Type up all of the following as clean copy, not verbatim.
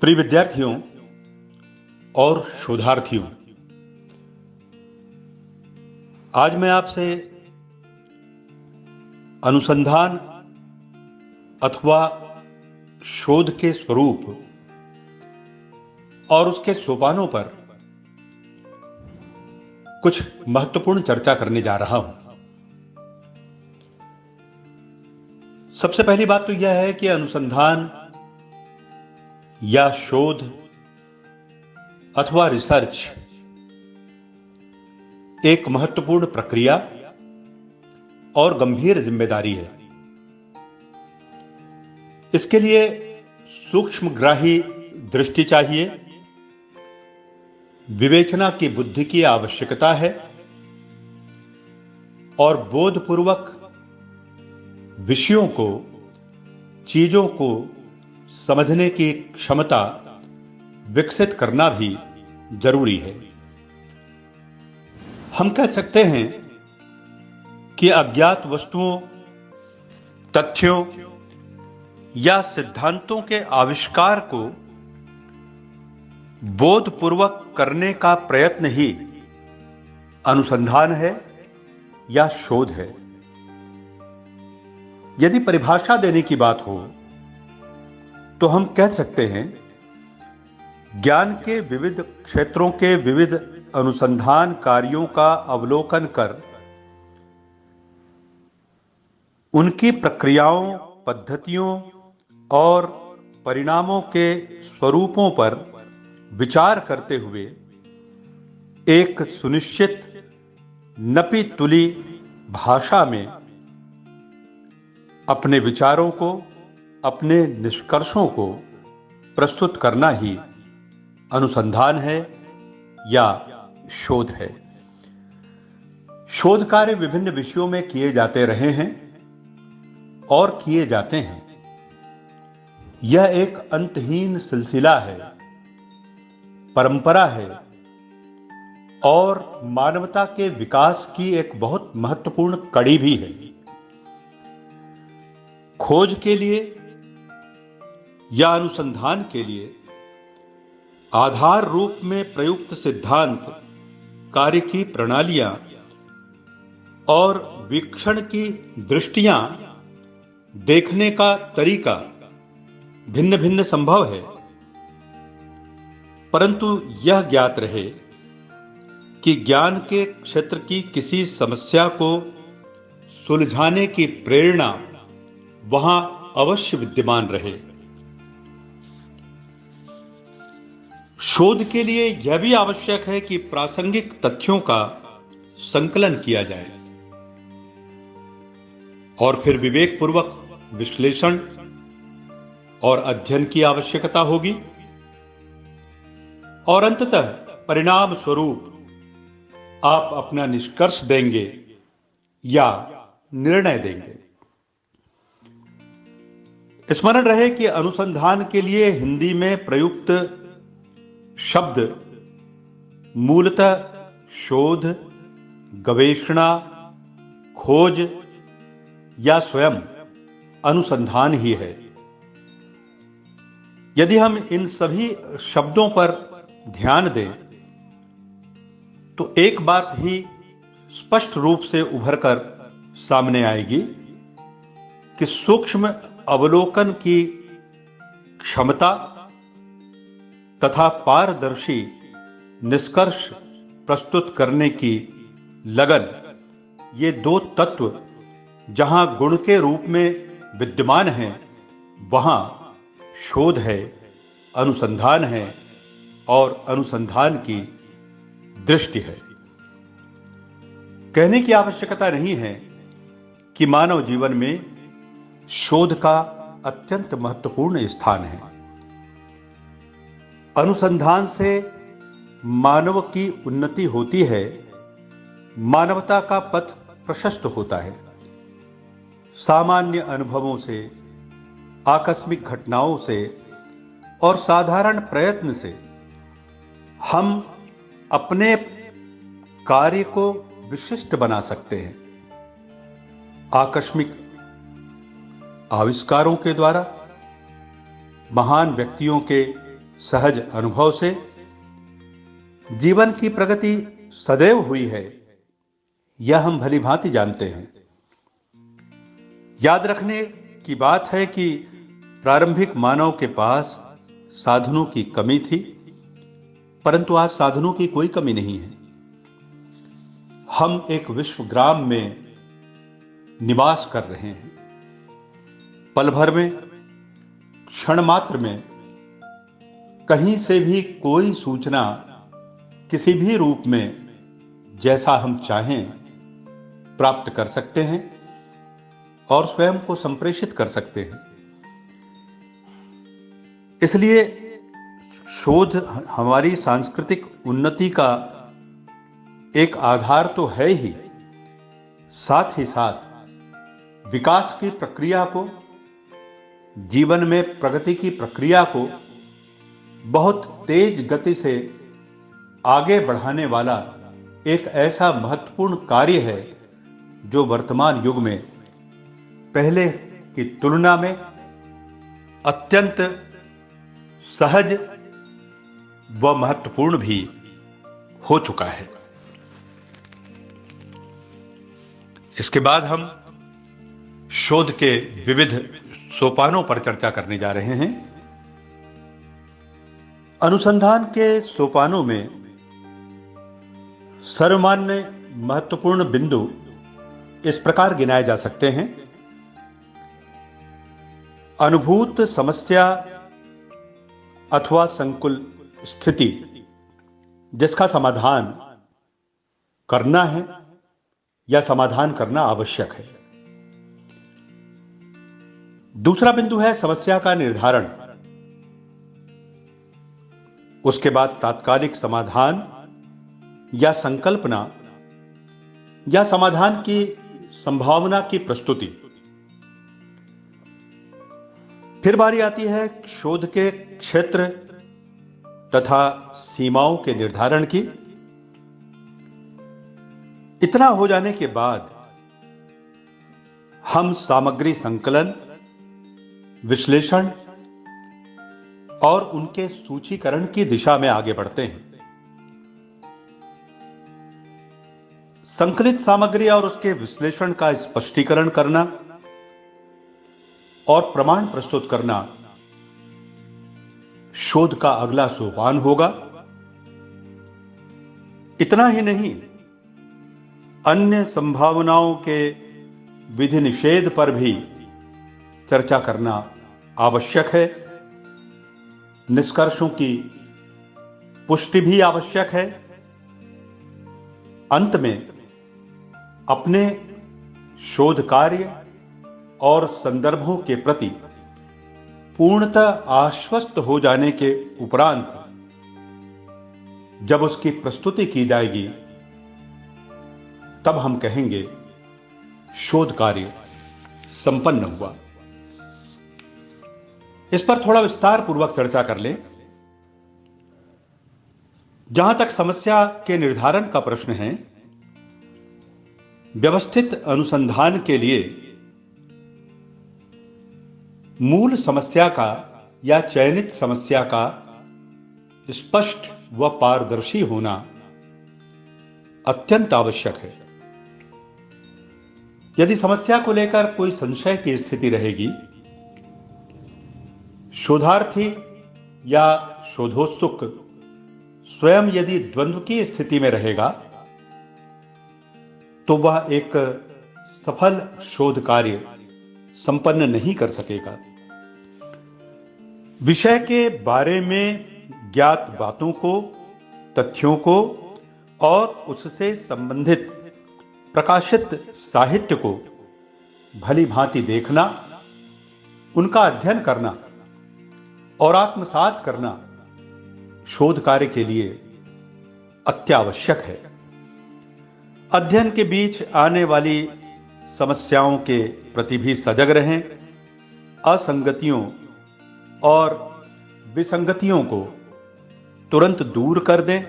प्रिय विद्यार्थियों और शोधार्थियों, आज मैं आपसे अनुसंधान अथवा शोध के स्वरूप और उसके सोपानों पर कुछ महत्वपूर्ण चर्चा करने जा रहा हूं। सबसे पहली बात तो यह है कि अनुसंधान या शोध अथवा रिसर्च एक महत्वपूर्ण प्रक्रिया और गंभीर जिम्मेदारी है। इसके लिए सूक्ष्मग्राही दृष्टि चाहिए, विवेचना की बुद्धि की आवश्यकता है और बोधपूर्वक विषयों को, चीजों को समझने की क्षमता विकसित करना भी जरूरी है। हम कह सकते हैं कि अज्ञात वस्तुओं, तथ्यों या सिद्धांतों के आविष्कार को बोधपूर्वक करने का प्रयत्न ही अनुसंधान है या शोध है। यदि परिभाषा देने की बात हो तो हम कह सकते हैं, ज्ञान के विविध क्षेत्रों के विविध अनुसंधान कार्यों का अवलोकन कर उनकी प्रक्रियाओं, पद्धतियों और परिणामों के स्वरूपों पर विचार करते हुए एक सुनिश्चित नपी तुली भाषा में अपने विचारों को, अपने निष्कर्षों को प्रस्तुत करना ही अनुसंधान है या शोध है। शोध कार्य विभिन्न विषयों में किए जाते रहे हैं और किए जाते हैं। यह एक अंतहीन सिलसिला है, परंपरा है और मानवता के विकास की एक बहुत महत्वपूर्ण कड़ी भी है। खोज के लिए या अनुसंधान के लिए आधार रूप में प्रयुक्त सिद्धांत, कार्य की प्रणालियां और वीक्षण की दृष्टियां, देखने का तरीका भिन्न भिन्न संभव है, परंतु यह ज्ञात रहे कि ज्ञान के क्षेत्र की किसी समस्या को सुलझाने की प्रेरणा वहां अवश्य विद्यमान रहे। शोध के लिए यह भी आवश्यक है कि प्रासंगिक तथ्यों का संकलन किया जाए और फिर विवेकपूर्वक विश्लेषण और अध्ययन की आवश्यकता होगी और अंततः परिणाम स्वरूप आप अपना निष्कर्ष देंगे या निर्णय देंगे। स्मरण रहे कि अनुसंधान के लिए हिंदी में प्रयुक्त शब्द मूलतः शोध, गवेषणा, खोज या स्वयं अनुसंधान ही है। यदि हम इन सभी शब्दों पर ध्यान दें तो एक बात ही स्पष्ट रूप से उभर कर सामने आएगी कि सूक्ष्म अवलोकन की क्षमता तथा पारदर्शी निष्कर्ष प्रस्तुत करने की लगन, ये दो तत्व जहां गुण के रूप में विद्यमान हैं, वहां शोध है, अनुसंधान है और अनुसंधान की दृष्टि है। कहने की आवश्यकता नहीं है कि मानव जीवन में शोध का अत्यंत महत्वपूर्ण स्थान है। अनुसंधान से मानव की उन्नति होती है, मानवता का पथ प्रशस्त होता है। सामान्य अनुभवों से, आकस्मिक घटनाओं से और साधारण प्रयत्न से हम अपने कार्य को विशिष्ट बना सकते हैं। आकस्मिक आविष्कारों के द्वारा, महान व्यक्तियों के सहज अनुभव से जीवन की प्रगति सदैव हुई है, यह हम भली भांति जानते हैं। याद रखने की बात है कि प्रारंभिक मानव के पास साधनों की कमी थी, परंतु आज साधनों की कोई कमी नहीं है। हम एक विश्वग्राम में निवास कर रहे हैं। पल भर में, क्षण मात्र में कहीं से भी कोई सूचना किसी भी रूप में जैसा हम चाहें प्राप्त कर सकते हैं और स्वयं को संप्रेषित कर सकते हैं। इसलिए शोध हमारी सांस्कृतिक उन्नति का एक आधार तो है ही, साथ ही साथ विकास की प्रक्रिया को, जीवन में प्रगति की प्रक्रिया को बहुत तेज गति से आगे बढ़ाने वाला एक ऐसा महत्वपूर्ण कार्य है जो वर्तमान युग में पहले की तुलना में अत्यंत सहज व महत्वपूर्ण भी हो चुका है। इसके बाद हम शोध के विविध सोपानों पर चर्चा करने जा रहे हैं। अनुसंधान के सोपानों में सर्वमान्य महत्वपूर्ण बिंदु इस प्रकार गिनाए जा सकते हैं। अनुभूत समस्या अथवा संकुल स्थिति जिसका समाधान करना है या समाधान करना आवश्यक है। दूसरा बिंदु है समस्या का निर्धारण, उसके बाद तात्कालिक समाधान या संकल्पना या समाधान की संभावना की प्रस्तुति। फिर बारी आती है शोध के क्षेत्र तथा सीमाओं के निर्धारण की। इतना हो जाने के बाद हम सामग्री संकलन, विश्लेषण और उनके सूचीकरण की दिशा में आगे बढ़ते हैं। संकलित सामग्री और उसके विश्लेषण का स्पष्टीकरण करना और प्रमाण प्रस्तुत करना शोध का अगला सोपान होगा। इतना ही नहीं, अन्य संभावनाओं के विधि निषेध पर भी चर्चा करना आवश्यक है। निष्कर्षों की पुष्टि भी आवश्यक है। अंत में अपने शोध कार्य और संदर्भों के प्रति पूर्णतः आश्वस्त हो जाने के उपरांत जब उसकी प्रस्तुति की जाएगी, तब हम कहेंगे शोध कार्य संपन्न हुआ। इस पर थोड़ा विस्तार पूर्वक चर्चा कर लें। जहां तक समस्या के निर्धारण का प्रश्न है, व्यवस्थित अनुसंधान के लिए मूल समस्या का या चयनित समस्या का स्पष्ट व पारदर्शी होना अत्यंत आवश्यक है। यदि समस्या को लेकर कोई संशय की स्थिति रहेगी, शोधार्थी या शोधोत्सुक स्वयं यदि द्वंद्व की स्थिति में रहेगा, तो वह एक सफल शोध कार्य संपन्न नहीं कर सकेगा। विषय के बारे में ज्ञात बातों को, तथ्यों को और उससे संबंधित प्रकाशित साहित्य को भली भांति देखना, उनका अध्ययन करना और आत्मसात करना शोध कार्य के लिए अत्यावश्यक है। अध्ययन के बीच आने वाली समस्याओं के प्रति भी सजग रहें। असंगतियों और विसंगतियों को तुरंत दूर कर दें।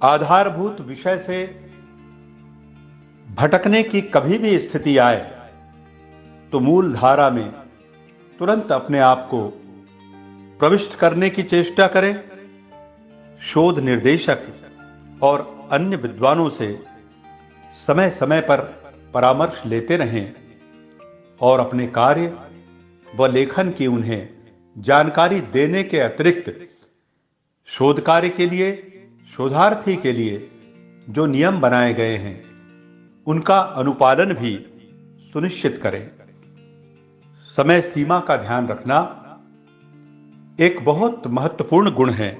आधारभूत विषय से भटकने की कभी भी स्थिति आए तो मूल धारा में तुरंत अपने आप को प्रविष्ट करने की चेष्टा करें। शोध निर्देशक और अन्य विद्वानों से समय समय पर परामर्श लेते रहें और अपने कार्य व लेखन की उन्हें जानकारी देने के अतिरिक्त शोध कार्य के लिए, शोधार्थी के लिए जो नियम बनाए गए हैं उनका अनुपालन भी सुनिश्चित करें। समय सीमा का ध्यान रखना एक बहुत महत्वपूर्ण गुण है।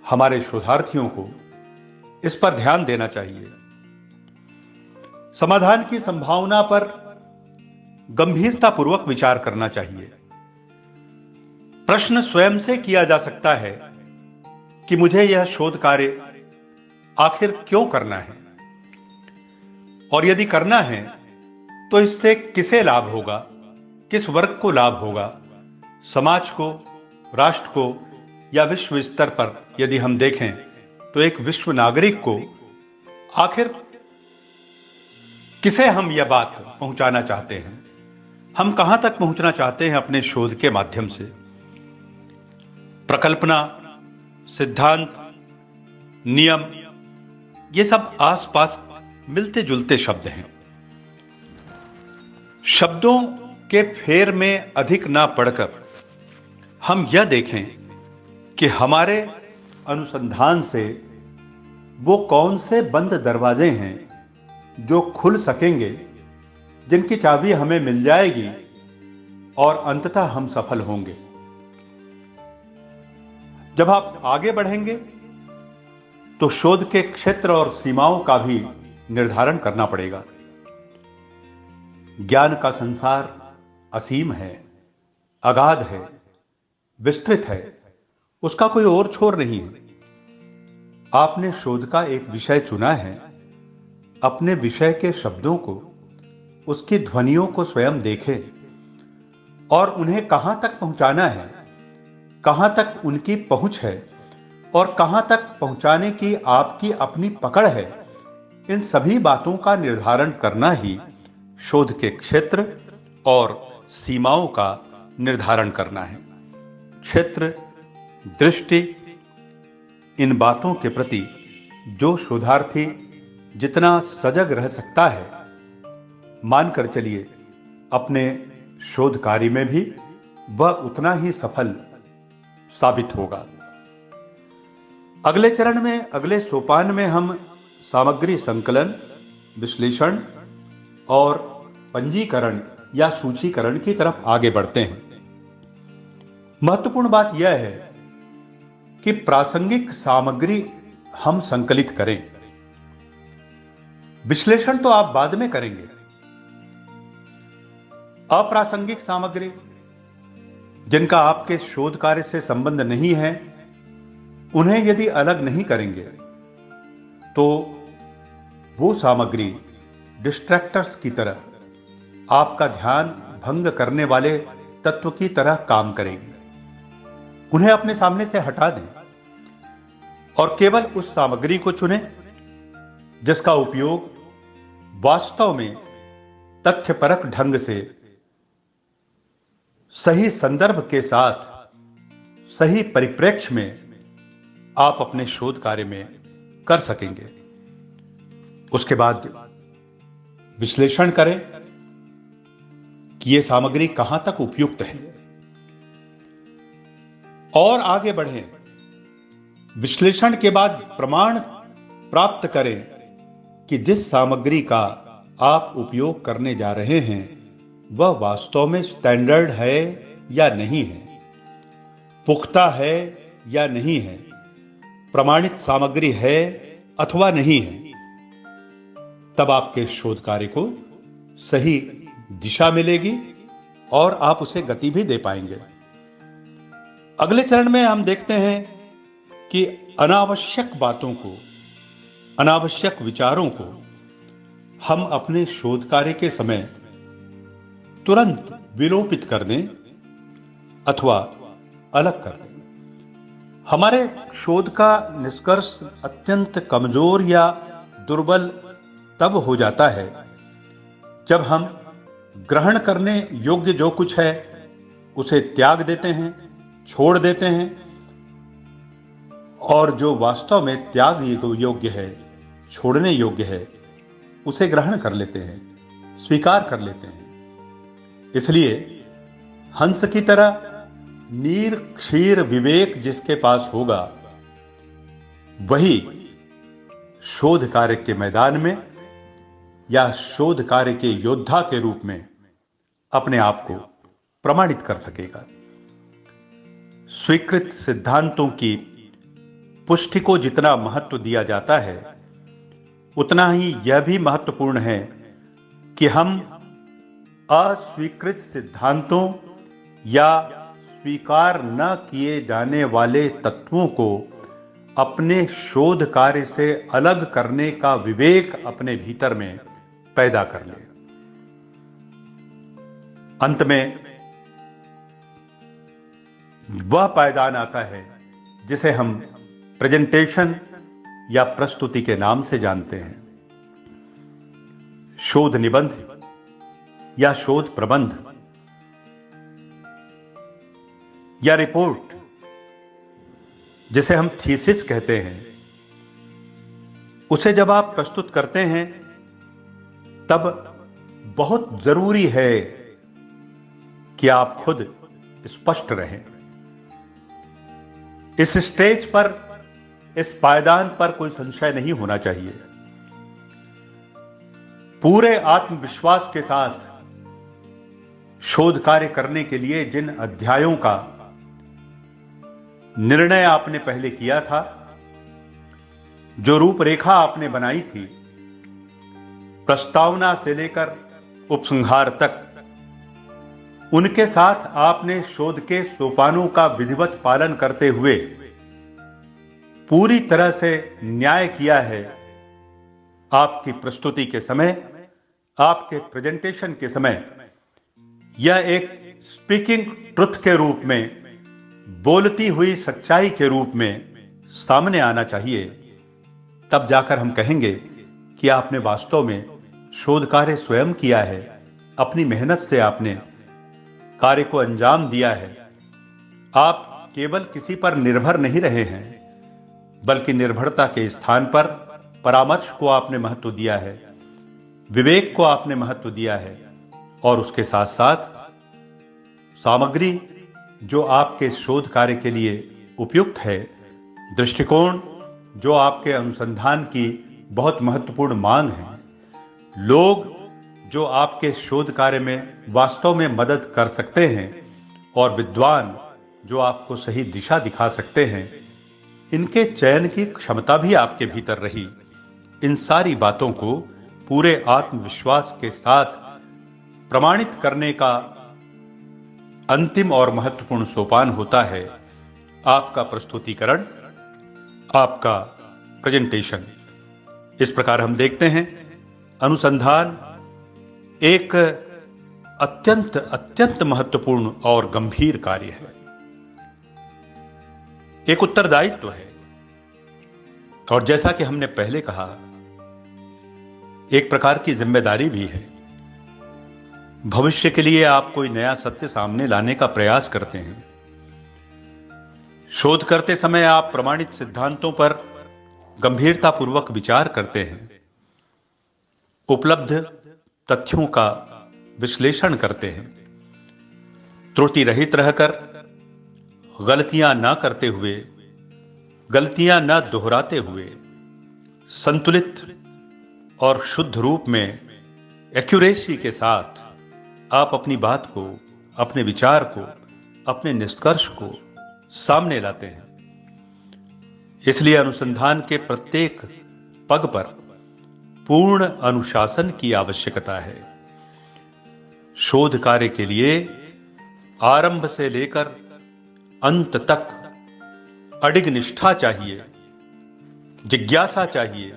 हमारे शोधार्थियों को इस पर ध्यान देना चाहिए। समाधान की संभावना पर गंभीरतापूर्वक विचार करना चाहिए। प्रश्न स्वयं से किया जा सकता है कि मुझे यह शोध कार्य आखिर क्यों करना है, और यदि करना है तो इससे किसे लाभ होगा, किस वर्ग को लाभ होगा, समाज को, राष्ट्र को, या विश्व स्तर पर यदि हम देखें तो एक विश्व नागरिक को आखिर किसे हम यह बात पहुंचाना चाहते हैं, हम कहां तक पहुंचना चाहते हैं अपने शोध के माध्यम से। प्रकल्पना, सिद्धांत, नियम, ये सब आसपास मिलते जुलते शब्द हैं। शब्दों के फेर में अधिक ना पड़कर हम यह देखें कि हमारे अनुसंधान से वो कौन से बंद दरवाजे हैं जो खुल सकेंगे, जिनकी चाबी हमें मिल जाएगी और अंततः हम सफल होंगे। जब आप आगे बढ़ेंगे तो शोध के क्षेत्र और सीमाओं का भी निर्धारण करना पड़ेगा। ज्ञान का संसार असीम है, अगाध है, विस्तृत है, उसका कोई और छोर नहीं है। आपने शोध का एक विषय चुना है। अपने विषय के शब्दों को, उसकी ध्वनियों को स्वयं देखें और उन्हें कहां तक पहुंचाना है, कहां तक उनकी पहुंच है और कहां तक पहुंचाने की आपकी अपनी पकड़ है। इन सभी बातों का निर्धारण करना ही शोध के क्षेत्र और सीमाओं का निर्धारण करना है। क्षेत्र, दृष्टि, इन बातों के प्रति जो शोधार्थी जितना सजग रह सकता है, मानकर चलिए अपने शोध कार्य में भी वह उतना ही सफल साबित होगा। अगले चरण में, अगले सोपान में हम सामग्री संकलन, विश्लेषण और पंजीकरण या सूचीकरण की तरफ आगे बढ़ते हैं। महत्वपूर्ण बात यह है कि प्रासंगिक सामग्री हम संकलित करें। विश्लेषण तो आप बाद में करेंगे। अप्रासंगिक सामग्री, जिनका आपके शोध कार्य से संबंध नहीं है, उन्हें यदि अलग नहीं करेंगे तो वो सामग्री डिस्ट्रैक्टर्स की तरह, आपका ध्यान भंग करने वाले तत्व की तरह काम करेंगे। उन्हें अपने सामने से हटा दें और केवल उस सामग्री को चुनें जिसका उपयोग वास्तव में तथ्यपरक ढंग से, सही संदर्भ के साथ, सही परिप्रेक्ष्य में आप अपने शोध कार्य में कर सकेंगे। उसके बाद विश्लेषण करें कि यह सामग्री कहां तक उपयुक्त है और आगे बढ़ें। विश्लेषण के बाद प्रमाण प्राप्त करें कि जिस सामग्री का आप उपयोग करने जा रहे हैं वह वास्तव में स्टैंडर्ड है या नहीं है, पुख्ता है या नहीं है, प्रमाणित सामग्री है अथवा नहीं है। तब आपके शोध कार्य को सही दिशा मिलेगी और आप उसे गति भी दे पाएंगे। अगले चरण में हम देखते हैं कि अनावश्यक बातों को, अनावश्यक विचारों को हम अपने शोध कार्य के समय तुरंत विलोपित कर दें अथवा अलग कर दें। हमारे शोध का निष्कर्ष अत्यंत कमजोर या दुर्बल तब हो जाता है जब हम ग्रहण करने योग्य जो कुछ है उसे त्याग देते हैं छोड़ देते हैं और जो वास्तव में त्याग योग्य है, छोड़ने योग्य है, उसे ग्रहण कर लेते हैं, स्वीकार कर लेते हैं। इसलिए हंस की तरह नीर क्षीर विवेक जिसके पास होगा, वही शोध कार्य के मैदान में या शोध कार्य के योद्धा के रूप में अपने आप को प्रमाणित कर सकेगा। स्वीकृत सिद्धांतों की पुष्टि को जितना महत्व दिया जाता है, उतना ही यह भी महत्वपूर्ण है कि हम अस्वीकृत सिद्धांतों या स्वीकार न किए जाने वाले तत्वों को अपने शोध कार्य से अलग करने का विवेक अपने भीतर में पैदा कर ले। अंत में वह पायदान आता है जिसे हम प्रेजेंटेशन या प्रस्तुति के नाम से जानते हैं। शोध निबंध या शोध प्रबंध या रिपोर्ट, जिसे हम थीसिस कहते हैं, उसे जब आप प्रस्तुत करते हैं तब बहुत जरूरी है कि आप खुद स्पष्ट रहें। इस स्टेज पर, इस पायदान पर कोई संशय नहीं होना चाहिए। पूरे आत्मविश्वास के साथ शोध कार्य करने के लिए जिन अध्यायों का निर्णय आपने पहले किया था, जो रूपरेखा आपने बनाई थी, प्रस्तावना से लेकर उपसंहार तक, उनके साथ आपने शोध के सोपानों का विधिवत पालन करते हुए पूरी तरह से न्याय किया है। आपकी प्रस्तुति के समय, आपके प्रेजेंटेशन के समय यह एक स्पीकिंग ट्रुथ के रूप में, बोलती हुई सच्चाई के रूप में सामने आना चाहिए। तब जाकर हम कहेंगे कि आपने वास्तव में शोध कार्य स्वयं किया है, अपनी मेहनत से आपने कार्य को अंजाम दिया है। आप केवल किसी पर निर्भर नहीं रहे हैं, बल्कि निर्भरता के स्थान पर परामर्श को आपने महत्व दिया है, विवेक को आपने महत्व दिया है, और उसके साथ साथ सामग्री जो आपके शोध कार्य के लिए उपयुक्त है, दृष्टिकोण जो आपके अनुसंधान की बहुत महत्वपूर्ण मांग है, लोग जो आपके शोध कार्य में वास्तव में मदद कर सकते हैं, और विद्वान जो आपको सही दिशा दिखा सकते हैं, इनके चयन की क्षमता भी आपके भीतर रही। इन सारी बातों को पूरे आत्मविश्वास के साथ प्रमाणित करने का अंतिम और महत्वपूर्ण सोपान होता है आपका प्रस्तुतिकरण, आपका प्रेजेंटेशन। इस प्रकार हम देखते हैं अनुसंधान एक अत्यंत अत्यंत महत्वपूर्ण और गंभीर कार्य है, एक उत्तरदायित्व है, और जैसा कि हमने पहले कहा, एक प्रकार की जिम्मेदारी भी है। भविष्य के लिए आप कोई नया सत्य सामने लाने का प्रयास करते हैं। शोध करते समय आप प्रमाणित सिद्धांतों पर गंभीरतापूर्वक विचार करते हैं, उपलब्ध तथ्यों का विश्लेषण करते हैं, त्रुटि रहित रहकर, गलतियां ना करते हुए, गलतियां ना दोहराते हुए, संतुलित और शुद्ध रूप में एक्यूरेसी के साथ आप अपनी बात को, अपने विचार को, अपने निष्कर्ष को सामने लाते हैं। इसलिए अनुसंधान के प्रत्येक पग पर पूर्ण अनुशासन की आवश्यकता है। शोध कार्य के लिए आरंभ से लेकर अंत तक अडिग निष्ठा चाहिए, जिज्ञासा चाहिए,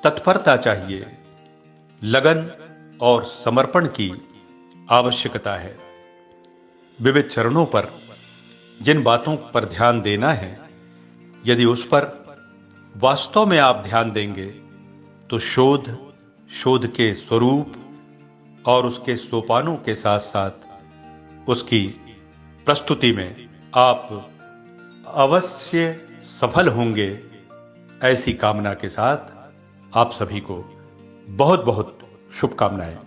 तत्परता चाहिए, लगन और समर्पण की आवश्यकता है। विविध चरणों पर जिन बातों पर ध्यान देना है, यदि उस पर वास्तव में आप ध्यान देंगे तो शोध के स्वरूप और उसके सोपानों के साथ साथ उसकी प्रस्तुति में आप अवश्य सफल होंगे, ऐसी कामना के साथ आप सभी को बहुत बहुत शुभकामनाएं।